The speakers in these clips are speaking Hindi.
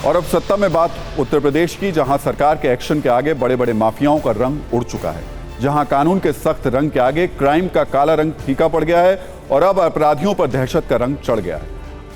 और अब सत्ता में बात उत्तर प्रदेश की, जहां सरकार के एक्शन के आगे बड़े बड़े माफियाओं का रंग उड़ चुका है, जहां कानून के सख्त रंग के आगे क्राइम का काला रंग फीका पड़ गया है और अब अपराधियों पर दहशत का रंग चढ़ गया है।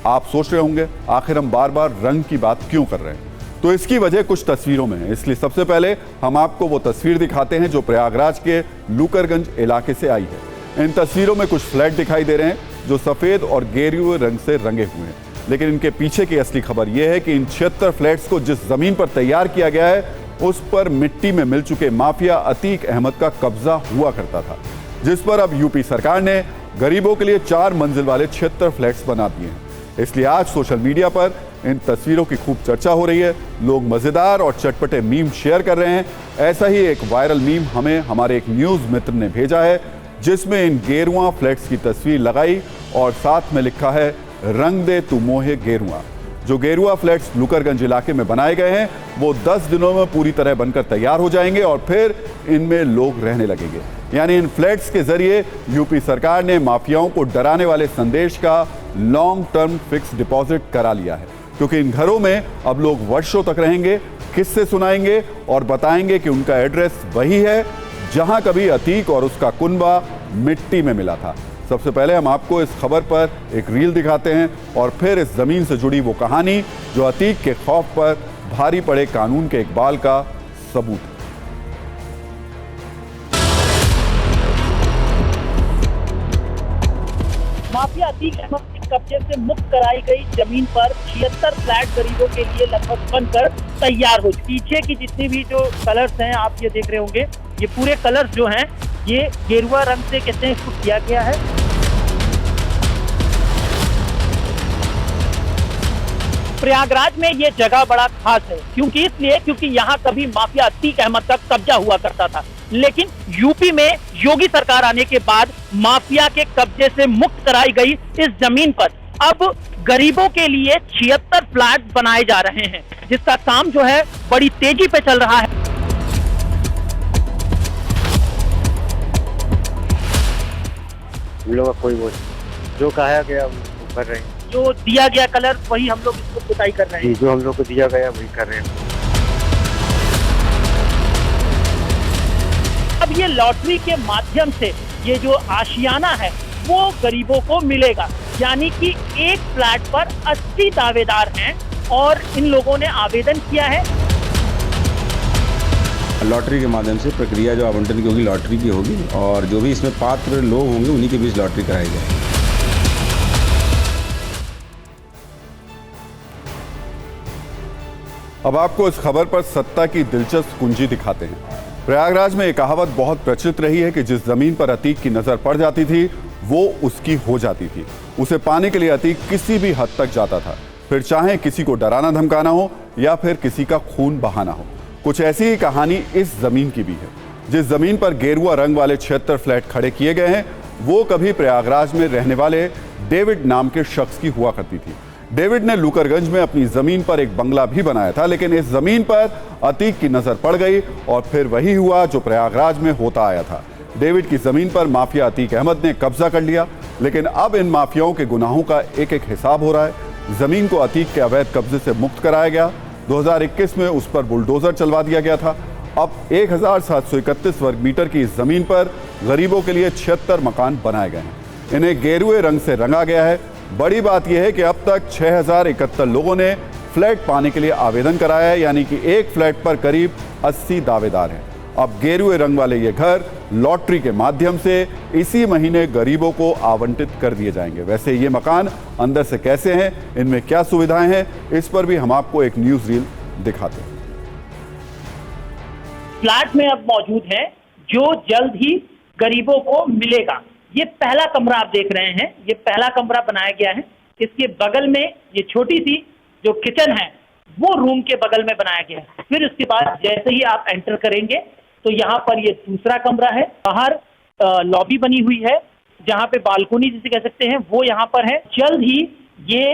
आप सोच रहे होंगे आखिर हम बार बार रंग की बात क्यों कर रहे हैं, तो इसकी वजह कुछ तस्वीरों में है। इसलिए सबसे पहले हम आपको वो तस्वीर दिखाते हैं जो प्रयागराज के लूकरगंज इलाके से आई है। इन तस्वीरों में कुछ फ्लैट दिखाई दे रहे हैं जो सफेद और गेरुए रंग से रंगे हुए हैं, लेकिन इनके पीछे की असली खबर यह है कि इन 76 फ्लैट्स को जिस जमीन पर तैयार किया गया है उस पर मिट्टी में मिल चुके माफिया अतीक अहमद का कब्जा हुआ करता था, जिस पर अब यूपी सरकार ने गरीबों के लिए 4 मंजिल वाले 76 फ्लैट्स बना दिए हैं। इसलिए आज सोशल मीडिया पर इन तस्वीरों की खूब चर्चा हो रही है। लोग मजेदार और चटपटे मीम शेयर कर रहे हैं। ऐसा ही एक वायरल मीम हमें हमारे एक न्यूज मित्र ने भेजा है, जिसमें इन गेरुआ फ्लैट्स की तस्वीर लगाई और साथ में लिखा है, रंग दे तू मोहे गेरुआ। जो गेरुआ फ्लैट्स लूकरगंज इलाके में बनाए गए हैं वो 10 दिनों में पूरी तरह बनकर तैयार हो जाएंगे और फिर इनमें लोग रहने लगेंगे। यानी इन फ्लैट्स के जरिए यूपी सरकार ने माफियाओं को डराने वाले संदेश का लॉन्ग टर्म फिक्स डिपॉजिट करा लिया है, क्योंकि इन घरों में अब लोग वर्षों तक रहेंगे, किस्से सुनाएंगे और बताएंगे कि उनका एड्रेस वही है जहां कभी अतीक और उसका कुनबा मिट्टी में मिला था। सबसे पहले हम आपको इस खबर पर एक रील दिखाते हैं और फिर इस जमीन से जुड़ी वो कहानी जो अतीक के खौफ पर भारी पड़े कानून के इकबाल का सबूत है। माफिया अतीक अहमद के कब्जे से मुक्त कराई गई जमीन पर 76 फ्लैट गरीबों के लिए लगभग बनकर तैयार हो। पीछे की जितनी भी जो कलर्स हैं आप ये देख रहे होंगे, ये पूरे कलर्स जो हैं ये गेरुआ रंग से कहते हैं इसको किया गया है। प्रयागराज में ये जगह बड़ा खास है, क्योंकि यहाँ कभी माफिया अतीक अहमद का कब्जा हुआ करता था, लेकिन यूपी में योगी सरकार आने के बाद माफिया के कब्जे से मुक्त कराई गई इस जमीन पर अब गरीबों के लिए 76 फ्लैट बनाए जा रहे हैं, जिसका काम जो है बड़ी तेजी पे चल रहा है। हम लोग का कोई वो जो कहा गया वो कर रहे हैं, जो दिया गया कलर वही हम लोग इसको पुताई कर रहे हैं। जो हम लोग को दिया गया वही कर रहे हैं। अब ये लॉटरी के माध्यम से ये जो आशियाना है वो गरीबों को मिलेगा, यानी कि एक फ्लैट पर 80 दावेदार हैं और इन लोगों ने आवेदन किया है। लॉटरी के माध्यम से प्रक्रिया जो आवंटन की होगी लॉटरी की होगी और जो भी इसमें पात्र लोग होंगे उन्हीं के बीच लॉटरी कराई जाएगी। अब आपको इस खबर पर सत्ता की दिलचस्प कुंजी दिखाते हैं। प्रयागराज में एक कहावत बहुत प्रचलित रही है कि जिस जमीन पर अतीक की नजर पड़ जाती थी वो उसकी हो जाती थी। उसे पाने के लिए अतीक किसी भी हद तक जाता था, फिर चाहे किसी को डराना धमकाना हो या फिर किसी का खून बहाना हो। कुछ ऐसी ही कहानी इस जमीन की भी है। जिस जमीन पर गेरुआ रंग वाले 76 फ्लैट खड़े किए गए हैं वो कभी प्रयागराज में रहने वाले डेविड नाम के शख्स की हुआ करती थी। डेविड ने लूकरगंज में अपनी जमीन पर एक बंगला भी बनाया था, लेकिन इस जमीन पर अतीक की नजर पड़ गई और फिर वही हुआ जो प्रयागराज में होता आया था। डेविड की जमीन पर माफिया अतीक अहमद ने कब्जा कर लिया, लेकिन अब इन माफियाओं के गुनाहों का एक एक हिसाब हो रहा है। जमीन को अतीक के अवैध कब्जे से मुक्त कराया गया। 2021 में उस पर बुलडोजर चलवा दिया गया था। अब 1731 वर्ग मीटर की इस जमीन पर गरीबों के लिए 76 मकान बनाए गए हैं। इन्हें गेरुए रंग से रंगा गया है। बड़ी बात यह है कि अब तक 6071 लोगों ने फ्लैट पाने के लिए आवेदन कराया है, यानी कि एक फ्लैट पर करीब 80 दावेदार हैं। अब गेरुए रंग वाले ये घर लॉटरी के माध्यम से इसी महीने गरीबों को आवंटित कर दिए जाएंगे। वैसे ये मकान अंदर से कैसे हैं, इनमें क्या सुविधाएं हैं, इस पर भी हम आपको एक न्यूज रील दिखाते हैं। फ्लैट में अब मौजूद है जो जल्द ही गरीबों को मिलेगा। ये पहला कमरा आप देख रहे हैं, ये पहला कमरा बनाया गया है। इसके बगल में ये छोटी सी जो किचन है वो रूम के बगल में बनाया गया है। फिर उसके बाद जैसे ही आप एंटर करेंगे तो यहाँ पर ये दूसरा कमरा है। बाहर लॉबी बनी हुई है जहाँ पे बालकोनी जिसे कह सकते हैं वो यहाँ पर है। जल्द ही ये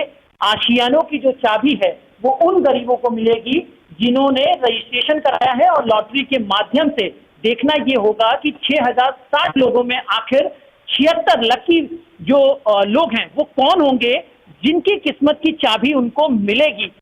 आशियानों की जो चाबी है वो उन गरीबों को मिलेगी जिन्होंने रजिस्ट्रेशन कराया है और लॉटरी के माध्यम से देखना ये होगा कि 6060 लोगों में आखिर 76 लकी जो लोग हैं वो कौन होंगे जिनकी किस्मत की चाबी उनको मिलेगी।